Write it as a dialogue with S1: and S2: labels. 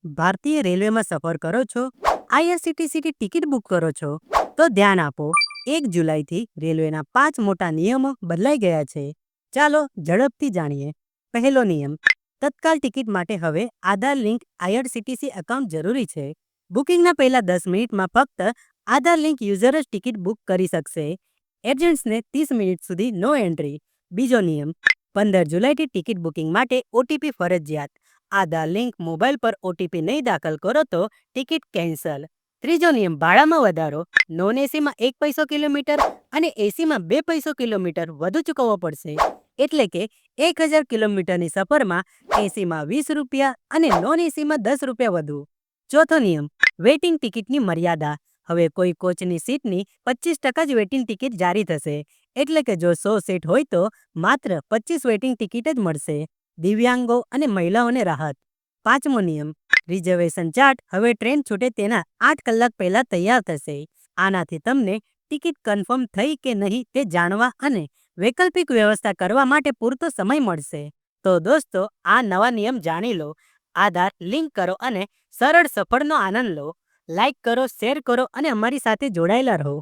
S1: ભારતીય રેલવેમાં સફર કરો છો, આઈઆરસીટીસીની ટિકિટ બુક કરો છો, તો ધ્યાન આપો. 1 જુલાઈથી રેલવેના 5 મોટા નિયમો બદલાઈ ગયા છે. ચાલો ઝડપથી જાણીએ. પહેલો નિયમ: તત્કાલ ટિકિટ માટે હવે આધાર લિંક આઈઆરસીટીસી એકાઉન્ટ જરૂરી છે. બુકિંગના પહેલા 10 મિનિટમાં ફક્ત આધાર લિંક યુઝર જ ટિકિટ બુક કરી શકશે. એજન્ટ્સને 30 મિનિટ સુધી નો એન્ટ્રી. બીજો નિયમ: 15 જુલાઈથી ટિકિટ બુકિંગ માટે ઓટીપી ફરજિયાત. આધાર લિંક મોબાઈલ પર ઓટીપી નહીં દાખલ કરો તો ટિકિટ કેન્સલ. ત્રીજો નિયમ: ભાડામાં વધારો. નોન એસીમાં 1 પૈસો કિલોમીટર અને એસીમાં 2 પૈસો કિલોમીટર વધુ ચૂકવવો પડશે. એટલે કે 1000 કિલોમીટરની સફરમાં એસીમાં 20 રૂપિયા અને નોન એસીમાં 10 રૂપિયા વધુ. ચોથો નિયમ: વેઇટિંગ ટિકિટની મર્યાદા. હવે કોઈ કોચની સીટની 25% જ વેઇટિંગ ટિકિટ જારી થશે. એટલે કે જો 100 સીટ હોય તો માત્ર 25 વેઇટિંગ ટિકિટ જ મળશે. દિવ્યાંગો અને મહિલાઓને રાહત. પાંચમો નિયમ: રિઝર્વેશન ચાર્ટ હવે ટ્રેન છૂટે તેના 8 કલાક પહેલા તૈયાર થશે. આનાથી તમને ટિકિટ કન્ફર્મ થઈ કે નહીં તે જાણવા અને વૈકલ્પિક વ્યવસ્થા કરવા માટે પૂરતો સમય મળશે. તો દોસ્તો, આ નવા નિયમ જાણી લો, આધાર લિંક કરો અને સરળ સફરનો આનંદ લો. લાઈક કરો, શેર કરો અને અમારી સાથે જોડાયેલા રહો.